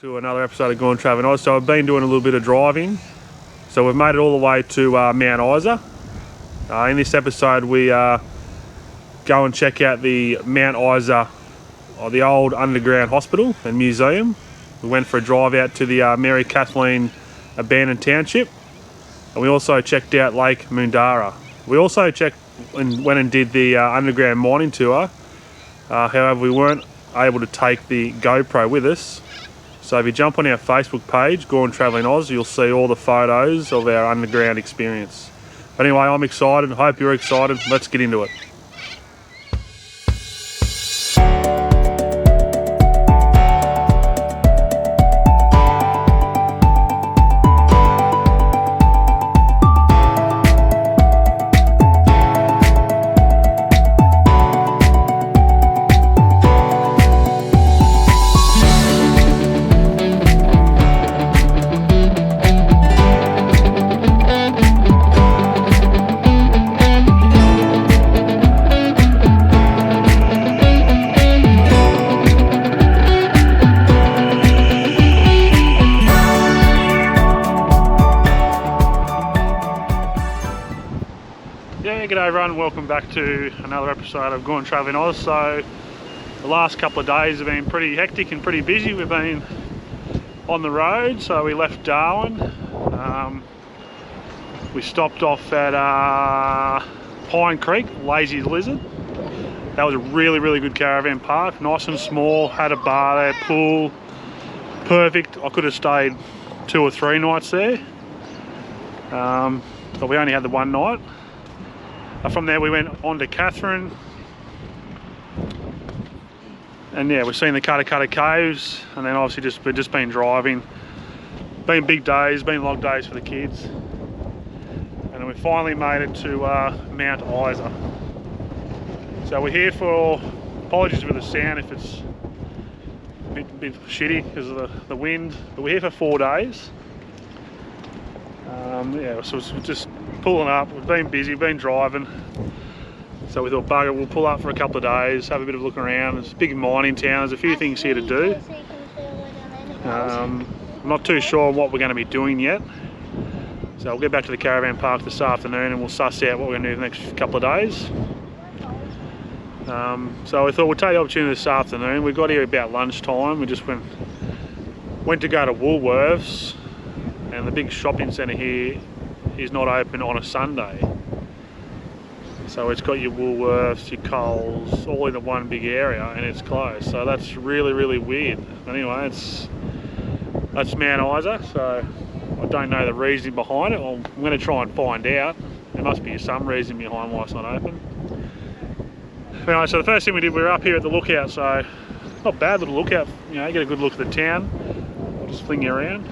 To another episode of Gone Travelling Oz. So I've been doing a little bit of driving. So we've made it all the way to Mount Isa. In this episode we go and check out the Mount Isa, or the old underground hospital and museum. We went for a drive out to the Mary Kathleen abandoned township, and we also checked out Lake Mundara. We also went and did the underground mining tour. However, we weren't able to take the GoPro with us. So if you jump on our Facebook page, Gone Travelling Oz, you'll see all the photos of our underground experience. But anyway, I'm excited. I hope you're excited. Let's get into it. G'day everyone, welcome back to another episode of Gone Travelling Oz. So the last couple of days have been pretty hectic and pretty busy. We've been on the road, so we left Darwin. We stopped off at Pine Creek, Lazy Lizard. That was a really good caravan park, nice and small, had a bar there, pool, perfect. I could have stayed 2 or 3 nights there, but we only had the one night. From there we went on to Catherine, and yeah, we've seen the Cutta Caves, and then obviously we've just been driving. Been big days, been long days for the kids, and then we finally made it to Mount Isa. So we're here for, apologies for the sound if it's a bit shitty because of the wind, but we're here for 4 days. Yeah, so we're just pulling up. We've been busy, been driving, so we thought, bugger, we'll pull up for a couple of days, have a bit of a look around. It's a big mining town, there's a few things here to do. I'm not too sure what we're going to be doing yet, so we'll get back to the caravan park this afternoon and we'll suss out what we're going to do the next couple of days. So we thought we'll take the opportunity this afternoon. We got here about lunchtime. We just went to go to Woolworths, and the big shopping centre here is not open on a Sunday. So it's got your Woolworths, your Coles, all in the one big area, and it's closed. So that's really weird. Anyway, that's Mount Isa, so I don't know the reason behind it. I'm going to try and find out. There must be some reason behind why it's not open. Anyway, so the first thing we did, we were up here at the lookout, so not bad little lookout, you know, get a good look at the town. I'll just fling you around.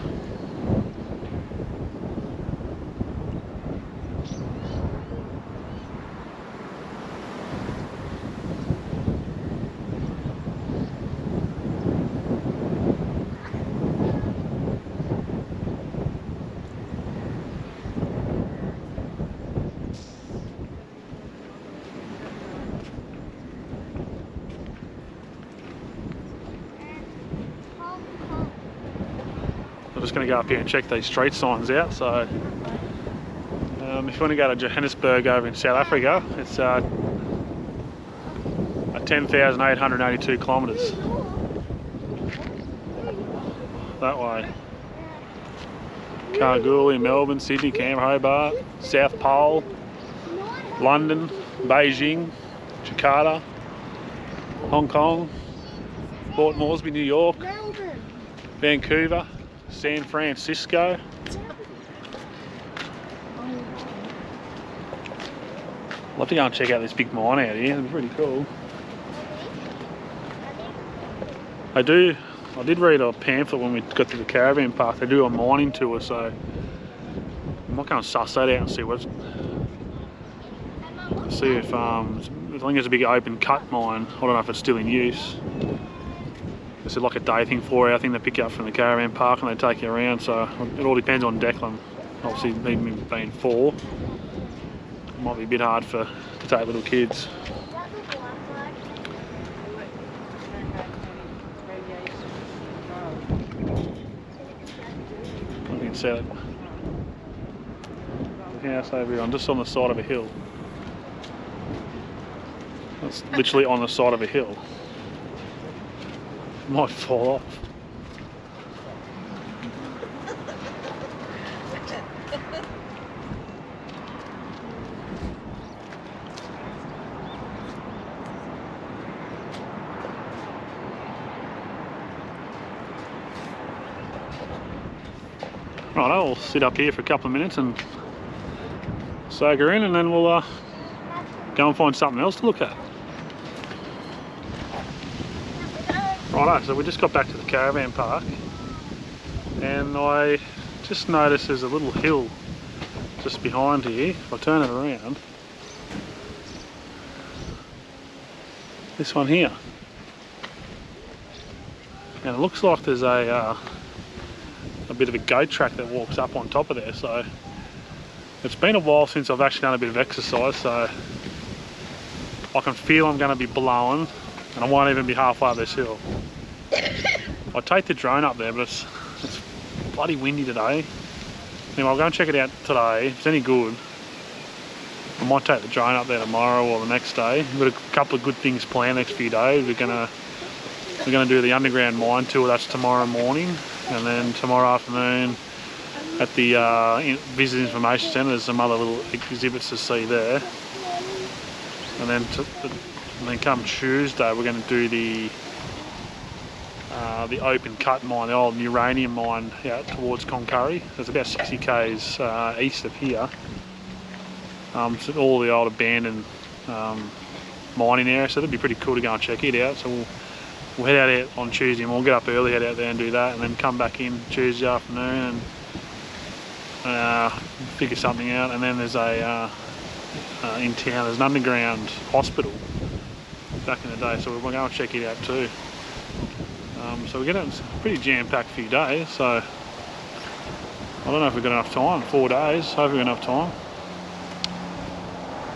I'm just going to go up here and check these street signs out. So if you want to go to Johannesburg over in South Africa, it's 10,882 kilometres that way. Kalgoorlie, Melbourne, Sydney, Canberra, Hobart, South Pole, London, Beijing, Jakarta, Hong Kong, Port Moresby, New York, Vancouver, San Francisco. I'd love to go and check out this big mine out here, it's pretty cool. I did read a pamphlet when we got to the caravan park. They do a mining tour, so I might go and suss that out and see if I think there's a big open cut mine. I don't know if it's still in use. It's like a day thing for you. I think they pick you up from the caravan park and they take you around, so it all depends on Declan. Obviously, even being 4, it might be a bit hard to take little kids. set it. The house over here, I'm just on the side of a hill. It's literally on the side of a hill. It might fall off. Right, I'll sit up here for a couple of minutes and soak her in, and then we'll go and find something else to look at. Righto, so we just got back to the caravan park, and I just noticed there's a little hill just behind here. If I turn it around, this one here, and it looks like there's a bit of a goat track that walks up on top of there. So it's been a while since I've actually done a bit of exercise, so I can feel I'm going to be blowing, and I won't even be halfway up this hill. I'll take the drone up there, but it's bloody windy today. Anyway, I'll go and check it out today. If it's any good, I might take the drone up there tomorrow or the next day. We've got a couple of good things planned next few days. We're gonna do the underground mine tour. That's tomorrow morning, and then tomorrow afternoon at the Visitor Information Centre, there's some other little exhibits to see there. And then come Tuesday, we're going to do the open cut mine, the old uranium mine out towards Concurry. It's about 60 k's east of here. So all the old abandoned mining area, so that'd be pretty cool to go and check it out. So we'll head out on Tuesday, and we'll get up early, head out there and do that, and then come back in Tuesday afternoon and figure something out. And then there's in town, there's an underground hospital back in the day, so we're going to check it out too. So we're getting a pretty jam-packed few days, so I don't know if we've got enough time. 4 days, hopefully we've got enough time.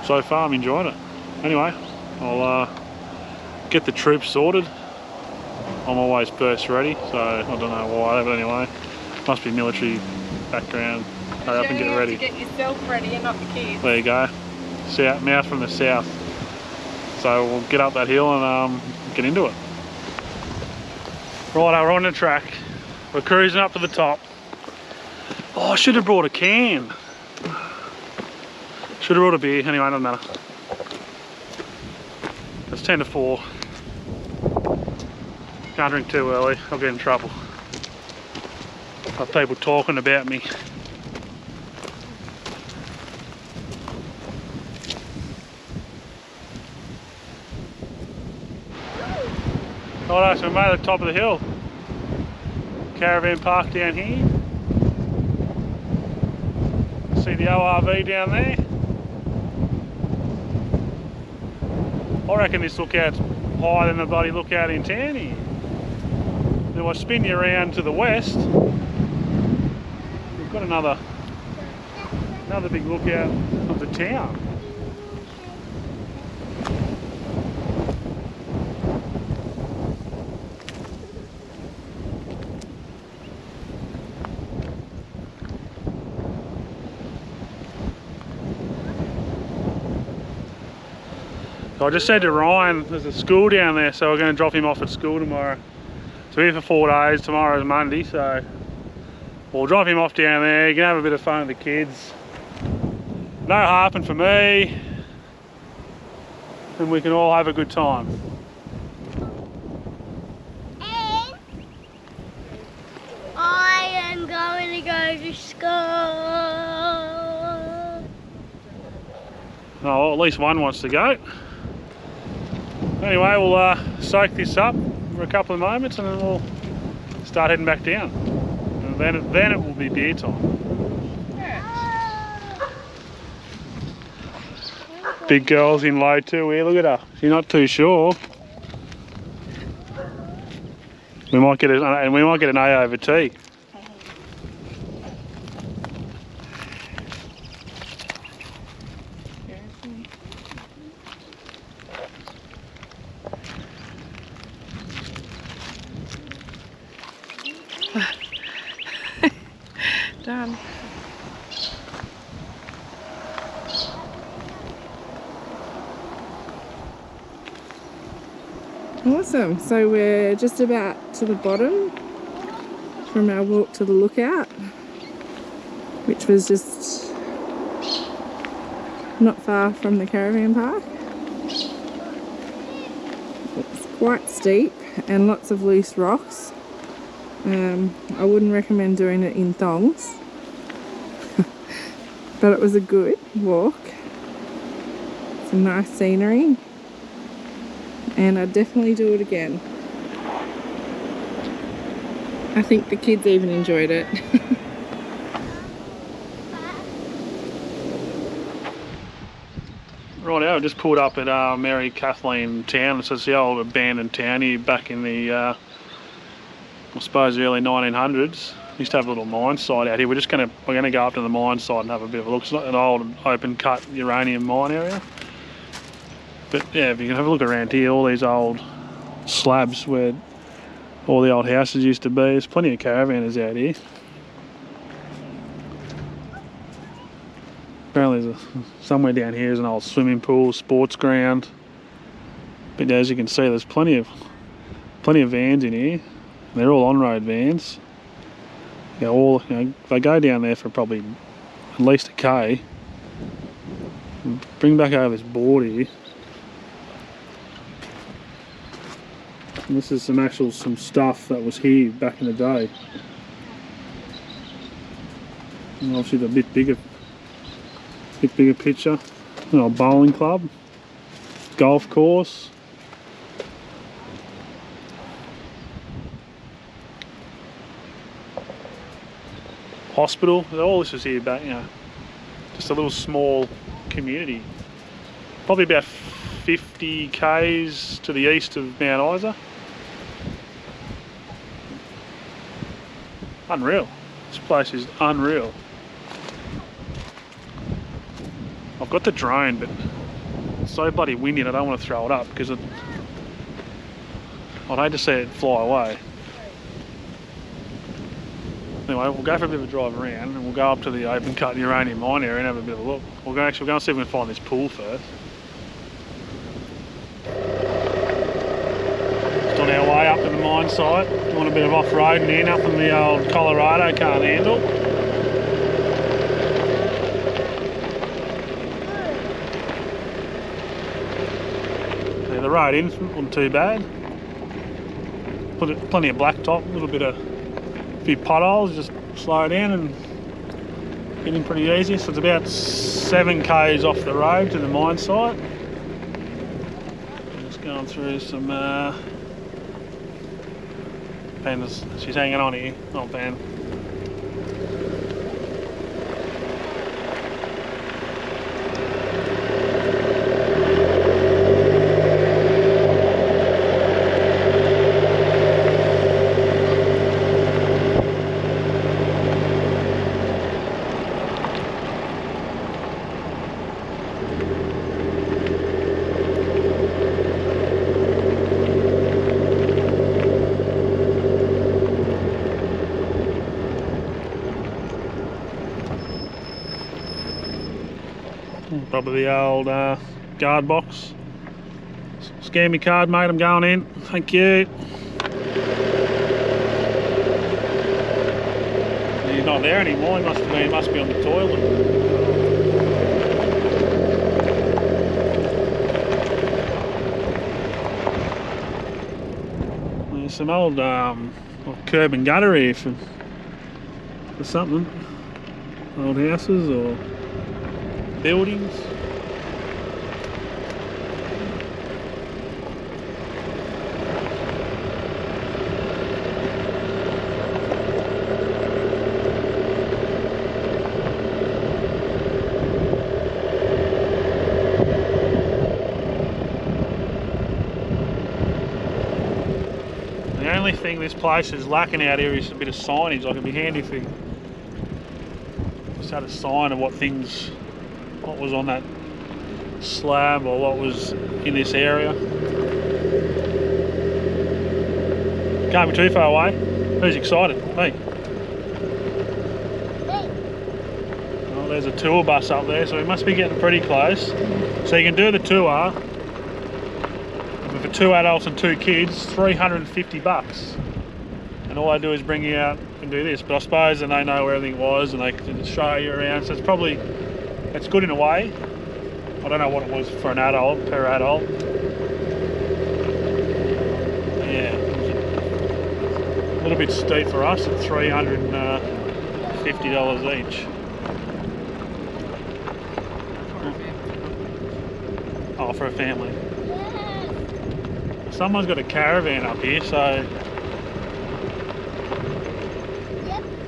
So far I'm enjoying it. Anyway, I'll get the troops sorted. I'm always first ready, so I don't know why, but anyway, must be military background. Hurry up and get ready. You have to get yourself ready and not the kids. There you go. Mouse from the south. So we'll get up that hill and get into it. Right, we're on the track. We're cruising up to the top. Oh, I should have brought a can. Should have brought a beer. Anyway, doesn't matter. It's 10 to 4. Can't drink too early. I'll get in trouble. Have people talking about me. Alright, so we made it to the top of the hill. Caravan park down here. See the ORV down there. I reckon this lookout's higher than the bloody lookout in town here. Then I'll spin you around to the west. We've got another big lookout of the town. So I just said to Ryan, there's a school down there, so we're going to drop him off at school tomorrow. So we're here for 4 days, tomorrow's Monday, so we'll drop him off down there. You can have a bit of fun with the kids. No harping for me, and we can all have a good time. And I am going to go to school. Oh, well, at least one wants to go. Anyway, we'll soak this up for a couple of moments, and then we'll start heading back down. And then it will be beer time. Big girl's in low too here, look at her. She's not too sure. We might get an A over T. done. Awesome. So we're just about to the bottom from our walk to the lookout, which was just not far from the caravan park. It's quite steep and lots of loose rocks. I wouldn't recommend doing it in thongs, but it was a good walk. Some nice scenery, and I'd definitely do it again. I think the kids even enjoyed it. Right, I just pulled up at Mary Kathleen town. So it's the old abandoned town here back in the, I suppose, the early 1900s. Used to have a little mine site out here. We're gonna go up to the mine site and have a bit of a look. It's not an old open cut uranium mine area, but yeah, if you can have a look around here, all these old slabs where all the old houses used to be. There's plenty of caravanners out here. Apparently somewhere down here is an old swimming pool, sports ground. But as you can see, there's plenty of vans in here. They're all on-road vans. They go down there for probably at least a K. Bring back over this board here. And this is some stuff that was here back in the day. And obviously the bit bigger picture. An old bowling club, golf course. Hospital. All this is here back, just a little small community. Probably about 50 k's to the east of Mount Isa. Unreal. This place is unreal. I've got the drone, but it's so bloody windy and I don't want to throw it up because I'd hate to see it fly away. Anyway, we'll go for a bit of a drive around and we'll go up to the open cut uranium mine area and have a bit of a look. We'll go and see if we can find this pool first. Just on our way up to the mine site. Doing a bit of off-roading here, nothing the old Colorado can't handle. Yeah, the road in wasn't too bad. Plenty of blacktop, a few potholes, just slow down and get in pretty easy. So it's about 7 k's off the road to the mine site. Just going through some Panda's, she's hanging on here, not Pan. Probably the old guard box. Scan me card, mate, I'm going in. Thank you. He's not there anymore, he must be on the toilet. There's some old curb and gutter here for something. Old houses or buildings. The only thing this place is lacking out here is a bit of signage. Like it'd be handy if we just had a sign of what was on that slab or what was in this area. Can't be too far away. Who's excited? Me. there's a tour bus up there, so we must be getting pretty close. So you can do the tour for 2 adults and 2 kids, $350. And all I do is bring you out and do this. But I suppose then they know where everything was and they can show you around. So it's good in a way. I don't know what it was for an adult, per adult. Yeah, a little bit steep for us at $350 each. Oh, for a family. Someone's got a caravan up here, so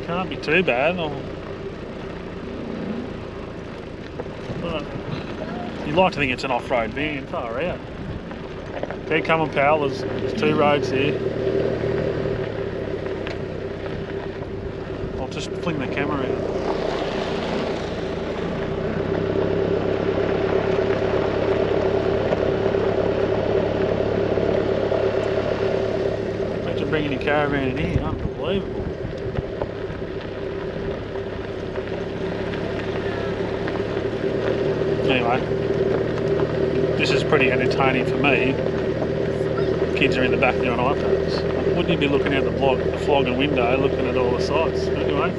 can't be too bad. You'd like to think it's an off-road van, far out. Okay, come on, pal, there's 2 roads here. I'll just fling the camera out. Imagine bringing your caravan in here, unbelievable. Anyway, this is pretty entertaining for me. Kids are in the back there on iPads. Wouldn't you be looking out the flogging window, looking at all the sights? Anyway,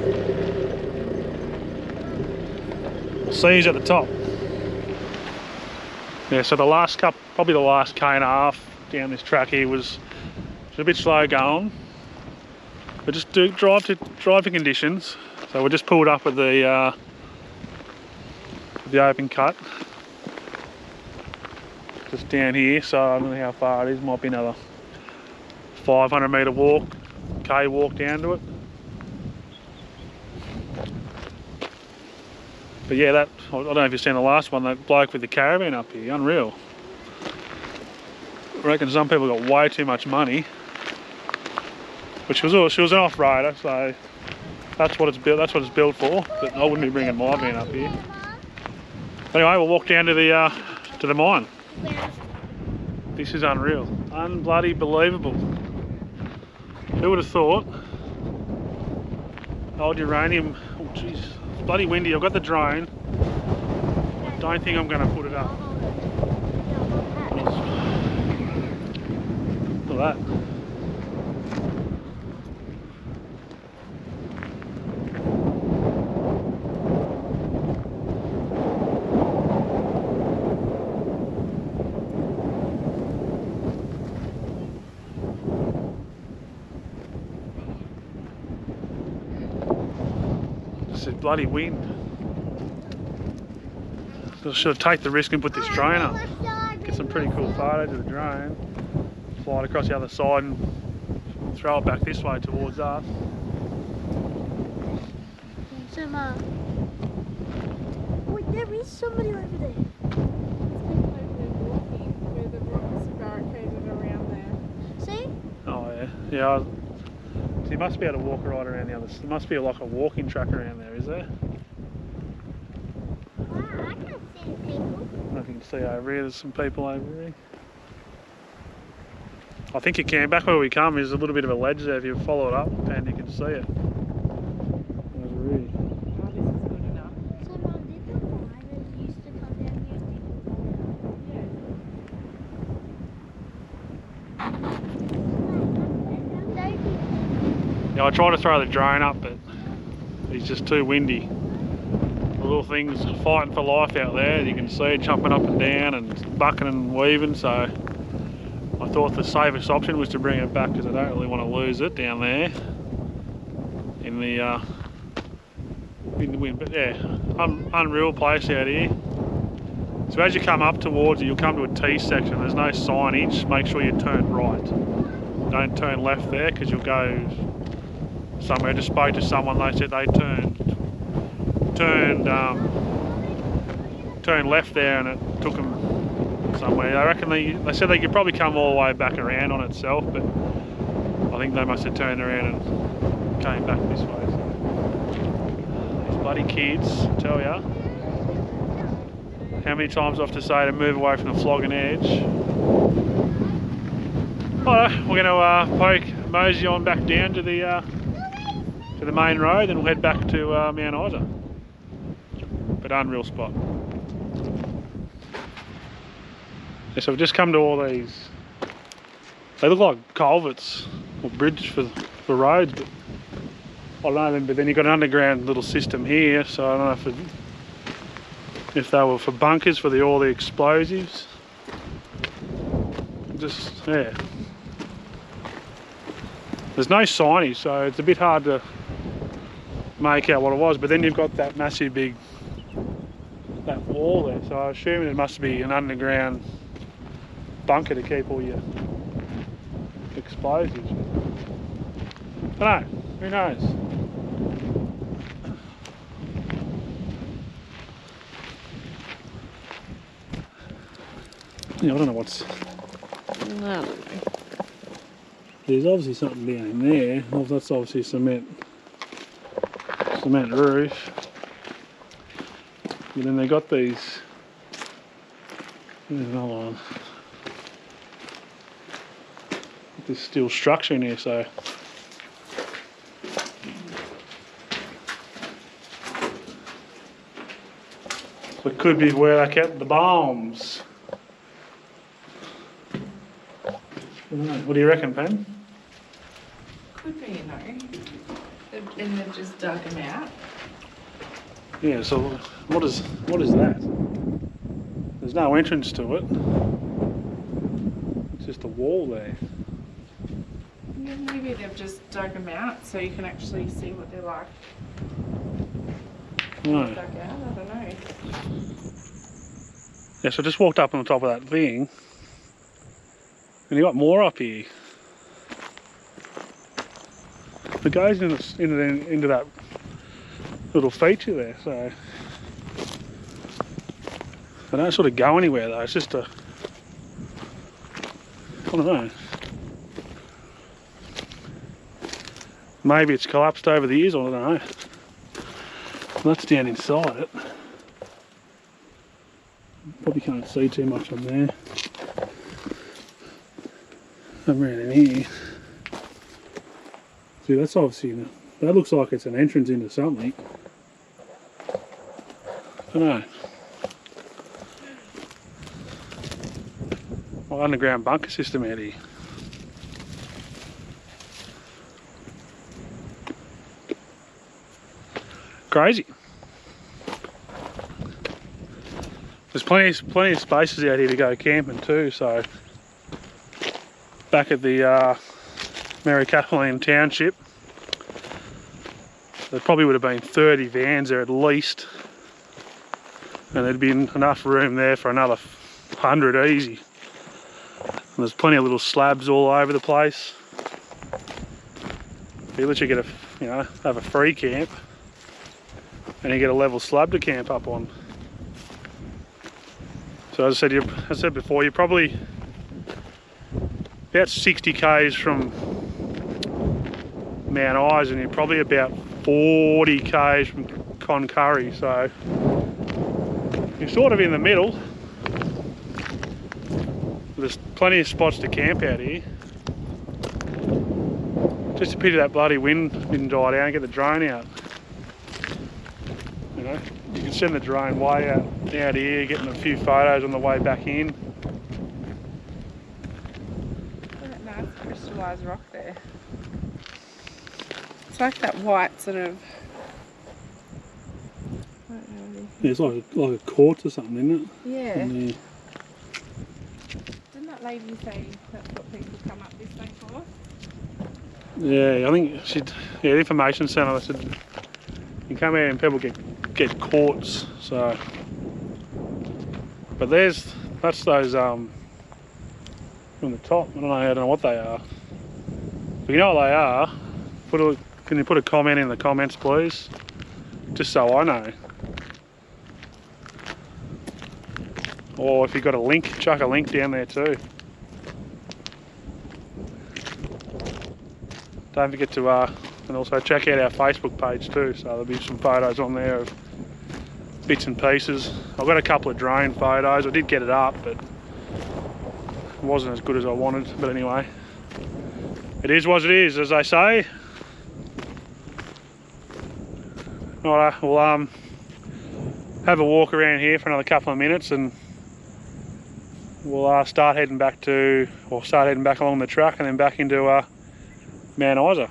we'll see you at the top. Yeah, so probably the last K and a half down this track here was a bit slow going, but just drive to conditions. So we just pulled up with the open cut just down here, so I don't know how far it is. Might be another 500 metre walk, K walk down to it. But yeah, I don't know if you've seen the last one, that bloke with the caravan up here, unreal. I reckon some people got way too much money, but she was an off-roader, so that's what it's built for. But I wouldn't be bringing my van up here. Anyway, we'll walk down to the mine. This is unreal, unbloody believable. Who would have thought? Old uranium. Oh jeez, it's bloody windy. I've got the drone. I don't think I'm going to put it up. Look at that. It's a bloody wind. So I should take the risk and put this drone up. Get some pretty cool photos of the drone. Fly it across the other side and throw it back this way towards us. Wait, there is somebody over there. Where the rocks are barricaded around there. See? Oh yeah, yeah. So you must be able to walk right around the other. There must be like a walking track around there, is there? Wow, I can't see people. I can see over here. There's some people over here. I think you can. Back where we come is a little bit of a ledge there. If you follow it up, and you can see it. There's really. Oh, this is good enough. So, Mum, did the miners used to come down here and Yeah, I tried to throw the drone up, but it's just too windy. The little thing's fighting for life out there. You can see it jumping up and down and bucking and weaving. So I thought the safest option was to bring it back because I don't really want to lose it down there in the wind. But yeah, unreal place out here. So as you come up towards it, you'll come to a T section. There's no signage. Make sure you turn right. Don't turn left there because you'll go somewhere. I just spoke to someone. They said they turned left there and it took them somewhere. I reckon they said they could probably come all the way back around on itself, but I think they must have turned around and came back this way. So these bloody kids, I tell ya. How many times I have to say to move away from the flogging edge. Alright, we're going to mosey on back down to the main road and we'll head back to Mount Isa. but unreal spot. Yeah, so we've just come to all these. They look like culverts or bridge for roads, but I don't know. But then you've got an underground little system here, so I don't know if they were for bunkers for all the explosives. Just yeah. There's no signage, so it's a bit hard to make out what it was. But then you've got that massive big that wall there, so I assume it must be an underground bunker to keep all your explosives. I don't know, who knows? Yeah, I don't know what's... I don't know. There's obviously something down in there. Well, that's obviously cement roof. And then they got these... There's another one. This steel structure in here, so it could be where they kept the bombs. I don't know. What do you reckon, Pam? Could be, you know. And they've just dug them out. Yeah. So what is that? There's no entrance to it. It's just a wall there. Maybe they've just dug them out so you can actually see what they're like. No. Dug out, I don't know. Yeah, so I just walked up on the top of that thing, and you got more up here. It goes into that little feature there, so I don't sort of go anywhere though. It's just a, I don't know. Maybe it's collapsed over the years, I don't know. That's down inside it. Probably can't see too much on there. I'm around in here. See, that's obviously, that looks like it's an entrance into something. I don't know. Well, underground bunker system out here. Crazy. There's plenty of spaces out here to go camping too. So back at the Kathleen township, there probably would have been 30 vans there at least, and there'd been enough room there for another 100 easy. And there's plenty of little slabs all over the place. You literally get have a free camp. And you get a level slab to camp up on. So as I said before, you're probably about 60 k's from Mount Isa, and you're probably about 40 k's from Concurry. So you're sort of in the middle. There's plenty of spots to camp out here. Just a pity that bloody wind didn't die down and get the drone out. You know, you can send the drone way out here, getting a few photos on the way back in. Look at that nice crystallised rock there. It's like that white sort of... I don't know. Yeah, it's like a quartz or something, isn't it? Yeah. Yeah. Didn't that lady say that's what people come up this way for? Yeah, I think the information centre said you come out and people get quartz. So, but that's those from the top. I don't know what they are. But you know what they are? Can you put a comment in the comments, please? Just so I know. Or if you've got a link, chuck a link down there too. Don't forget to and also check out our Facebook page too, so there'll be some photos on there of bits and pieces. I've got a couple of drone photos. I did get it up, but it wasn't as good as I wanted. But anyway, it is what it is, as they say. Alright, well, have a walk around here for another couple of minutes, and we'll start heading back along the track and then back into Mount Isa.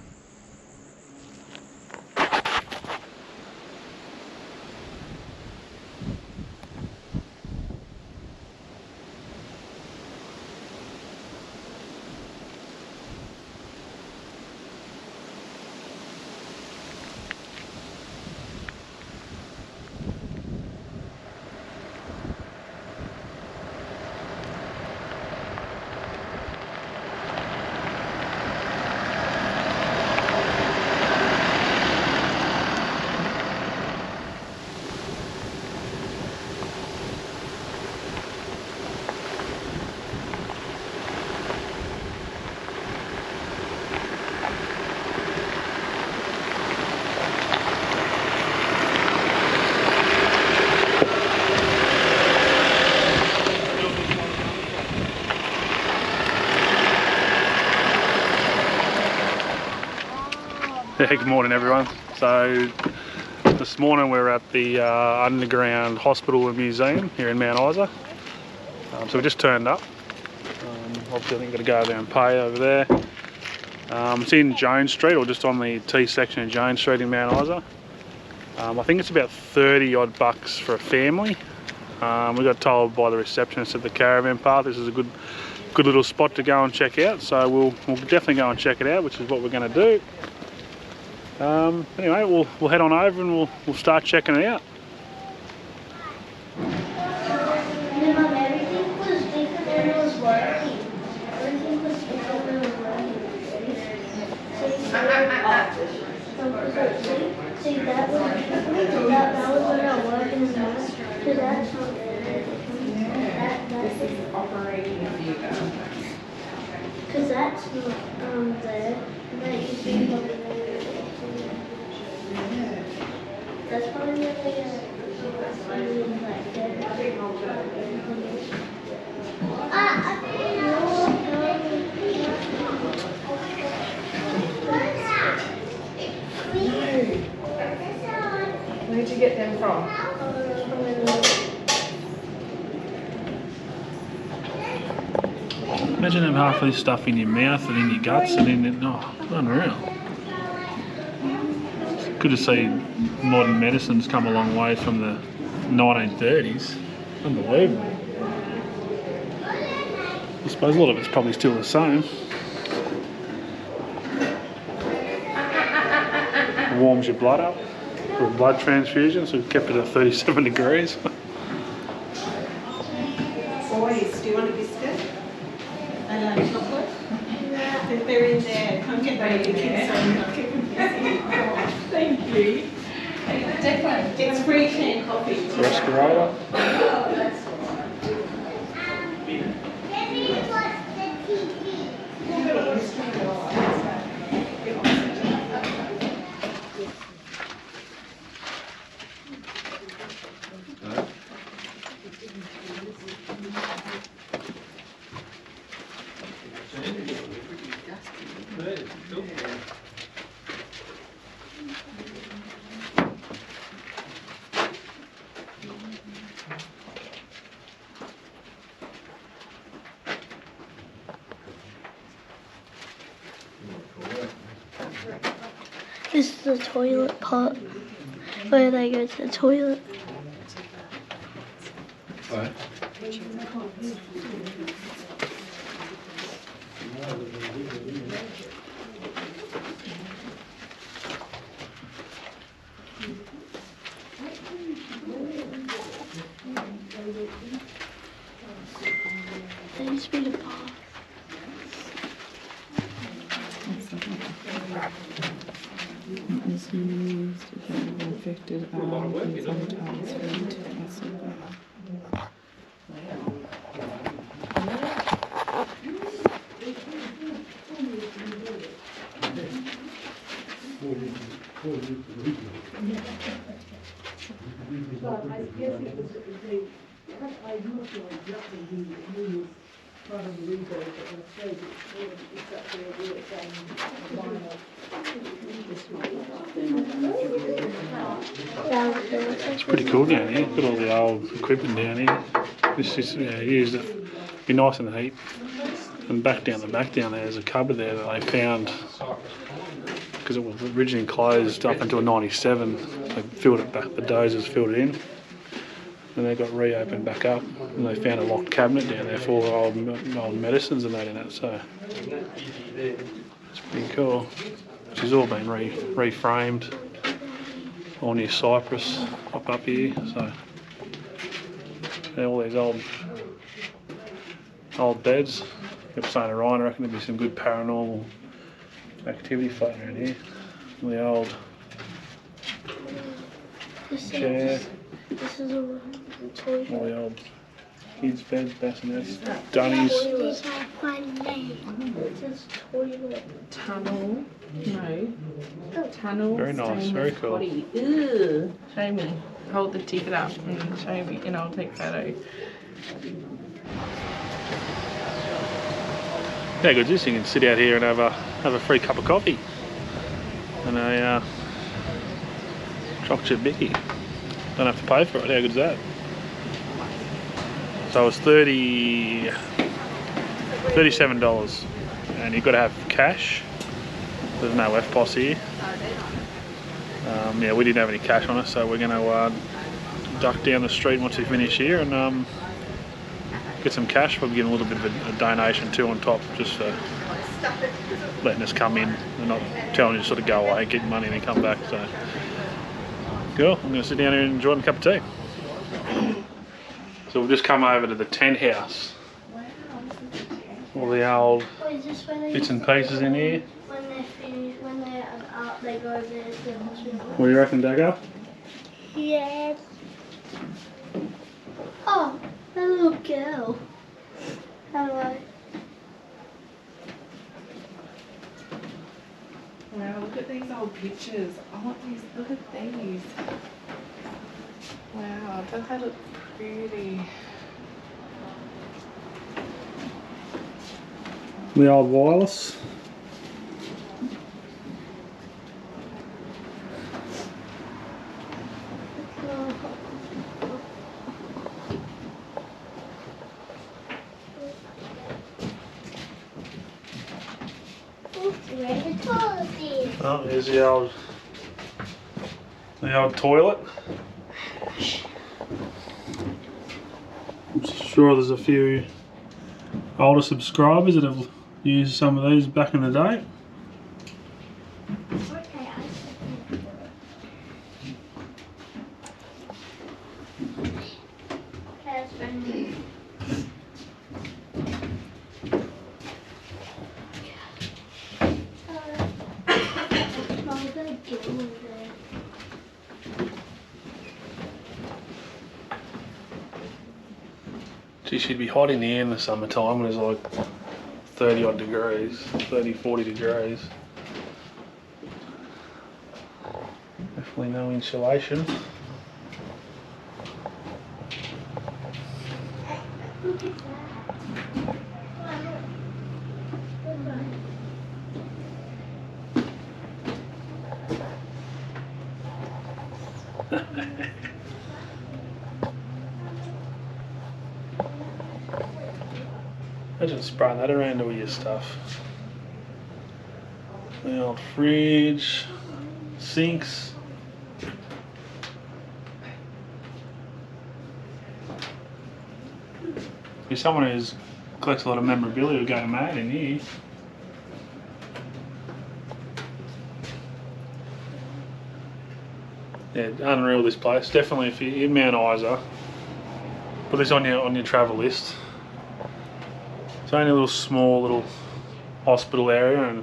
Yeah, good morning everyone. So this morning we're at the underground hospital and museum here in Mount Isa. So we just turned up. Obviously I think we've got to go there and pay over there. It's in Jones Street, or just on the T section of Jones Street in Mount Isa. I think it's about 30 odd bucks for a family. We got told by the receptionist at the caravan park this is a good little spot to go and check out. So we'll definitely go and check it out, which is what we're going to do. Anyway, we'll head on over and we'll start checking it out. Everything was different when it was working. Everything was different when it was working. See, that was when I was working in the house. So that's not This is operating a vehicle. because that's not there. That used to be over there. That's probably where they like there. Where'd you get them from? Imagine having half of this stuff in your mouth and in your guts and in it. Oh, unreal. It's good to see modern medicine's come a long way from the 1930s. Unbelievable. I suppose a lot of it's probably still the same. Warms your blood up for a blood transfusion, so we've kept it at 37 degrees. Boys, do you want a biscuit? And a chocolate? If they're in there, come get them. The kids so keep them busy. Thank you. Declan, it's free tea and coffee. Respirator. This is the toilet part where they go to the toilet. Right. There used to be the bath. Is used if you have an infected arm and sometimes feed to placebo. It's pretty cool down here. Got all the old equipment down here. This is used it. Be nice in the heat. And back down there, there's a cupboard there that they found because it was originally closed up until '97. They filled it back. The dozers filled it in, and they got reopened back up. And they found a locked cabinet down there full of old medicines and that in it. So it's pretty cool. Which has all been reframed. All new cypress up here. So yeah, all these old beds. Kept saying to Ryan, I reckon there'd be some good paranormal activity floating around here. The old chair. This is a toilet. All the old kids' beds, bassinets, dunnies. These are my name. It says toilet. Tunnel. No. Tunnel. Very nice, stainless very cool. potty. Ew. Show me. Hold the ticket up and show me, and I'll take photo. Yeah, good. Just you can sit out here and have a free cup of coffee and a chocolate chip Mickey. Don't have to pay for it. How good is that? So it's $37, and you've got to have cash. There's no FPOS here. Yeah, we didn't have any cash on us, so we're going to duck down the street once we finish here and get some cash. Probably get a little bit of a donation too on top, just for letting us come in and not telling you to sort of go away, get money and then come back. So, cool. I'm going to sit down here and enjoy a cup of tea. So we've just come over to the tent house. All the old bits and pieces in here. When they're finished, when they're out, they go over there to the hospital. What do you reckon, Dagger? Yes. Oh, a little girl. Hello. Wow, look at these old pictures. I want these. Look at these. Wow, don't they look pretty? The old wireless. Oh, there's the old toilet. I'm sure there's a few older subscribers that have used some of these back in the day. Gee, she'd be hot in the air in the summertime when it's like 30 odd degrees, 30, 40 degrees. Definitely no insulation. Imagine spraying that around all your stuff. The old fridge, sinks. You're someone who collects a lot of memorabilia who go mad in here. Yeah, unreal this place. Definitely if you're in Mount Isa, put this on your travel list. It's only a little small hospital area and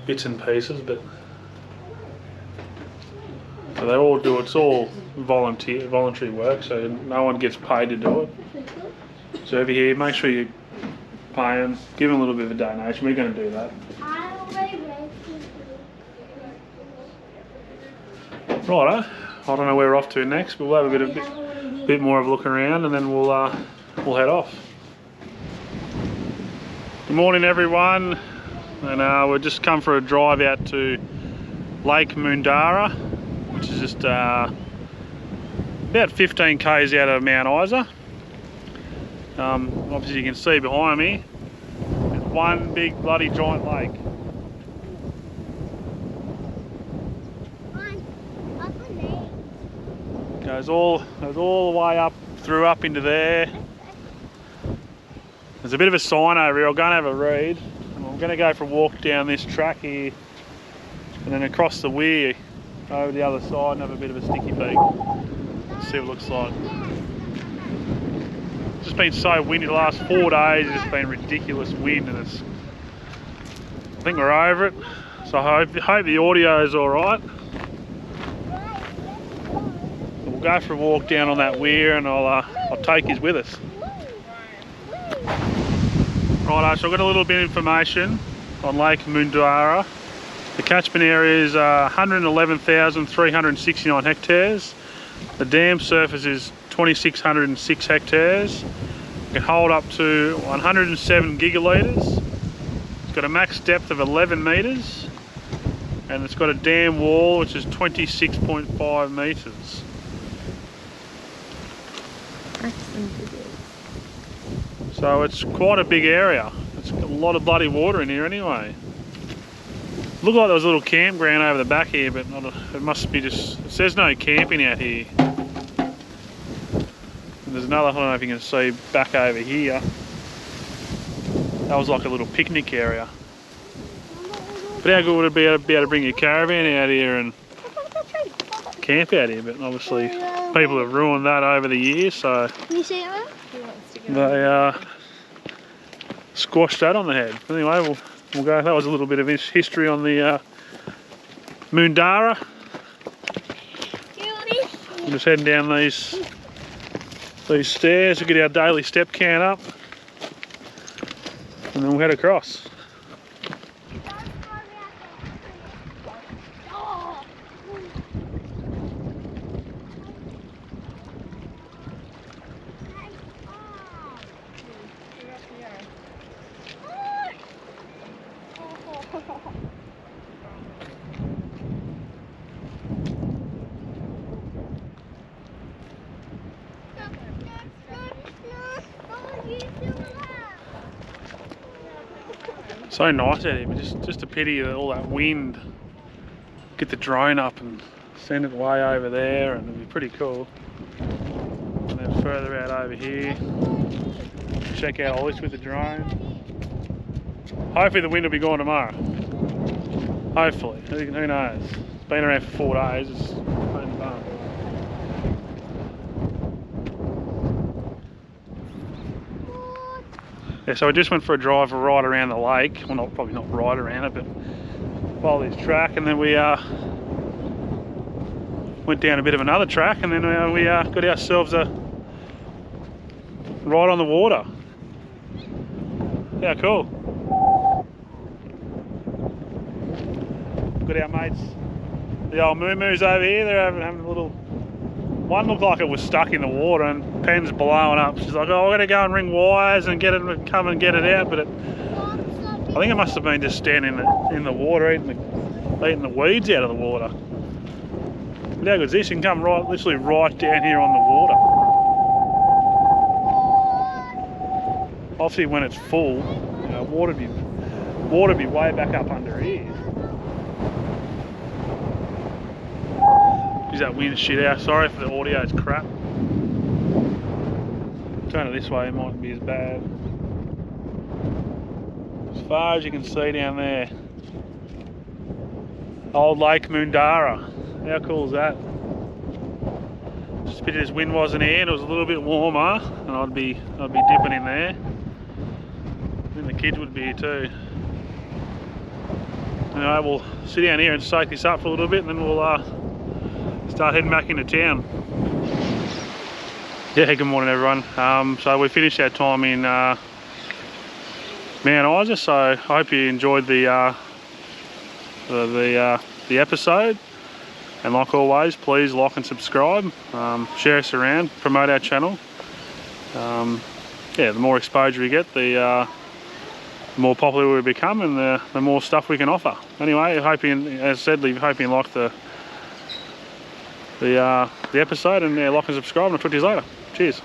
bits and pieces, but so they all do. It's all voluntary work, so no one gets paid to do it. So over here, make sure you pay them, give them a little bit of a donation. We're going to do that. Righto. I don't know where we're off to next, but we'll have a bit more of a look around, and then we'll head off. Good morning everyone, and we've just come for a drive out to Lake Mundara, which is just about 15 k's out of Mount Isa. Obviously you can see behind me, it's one big bloody giant lake. Goes all the way up into there. There's a bit of a sign over here. I'll go and have a read. And I'm going to go for a walk down this track here and then across the weir over the other side and have a bit of a sticky beak. See what it looks like. It's just been so windy the last 4 days. It's just been ridiculous wind, and I think we're over it. So I hope the audio is all right. We'll go for a walk down on that weir, and I'll take you with us. Righto, so I've got a little bit of information on Lake Mundara. The catchment area is 111,369 hectares. The dam surface is 2,606 hectares. It can hold up to 107 gigalitres. It's got a max depth of 11 metres, and it's got a dam wall which is 26.5 metres. So it's quite a big area. It's got a lot of bloody water in here anyway. Looked like there was a little campground over the back here, but it must be just, it says no camping out here. And there's another, I don't know if you can see back over here. That was like a little picnic area. But how good would it be able to bring your caravan out here and camp out here? But obviously people have ruined that over the years, so Can you see it? they squashed that on the head. Anyway, we'll go. That was a little bit of history on the Mundara. We're just heading down these stairs to get our daily step count up, and then we'll head across. So nice out here, but just a pity that all that wind. Get the drone up and send it way over there, and it'd be pretty cool. And then further out over here, check out all this with the drone. Hopefully the wind will be gone tomorrow. Hopefully, who knows? It's been around for 4 days. It's been fun. Yeah, so I just went for a drive right around the lake. Well, probably not right around it, but follow this track, and then we went down a bit of another track, and then we got ourselves a ride on the water. Yeah, cool. Got our mates, the old moo-moos over here. They're having a little. One looked like it was stuck in the water and pen's blowing up. She's like, oh, I've got to go and ring wires and come and get it out. But I think it must have been just standing in the water, eating the weeds out of the water. But how good is this? You can come literally right down here on the water. Obviously when it's full, you know, water be way back up under here. Use that wind shit out. Sorry for the audio, it's crap. Turn it this way, it mightn't be as bad. As far as you can see down there, old Lake Mundara. How cool is that? Just a bit of this wind wasn't here, and it was a little bit warmer, and I'd be dipping in there. And the kids would be here too. Anyway, we'll sit down here and soak this up for a little bit, and then we'll start heading back into town. Yeah, good morning everyone. So we finished our time in Mount Isa, so I hope you enjoyed the episode. And like always, please like and subscribe, share us around, promote our channel. Yeah, the more exposure we get, the the more popular we become and the more stuff we can offer. Anyway, I hope you, as I said, I hope you liked the episode, and like and subscribe, and I'll talk to you later. Cheers.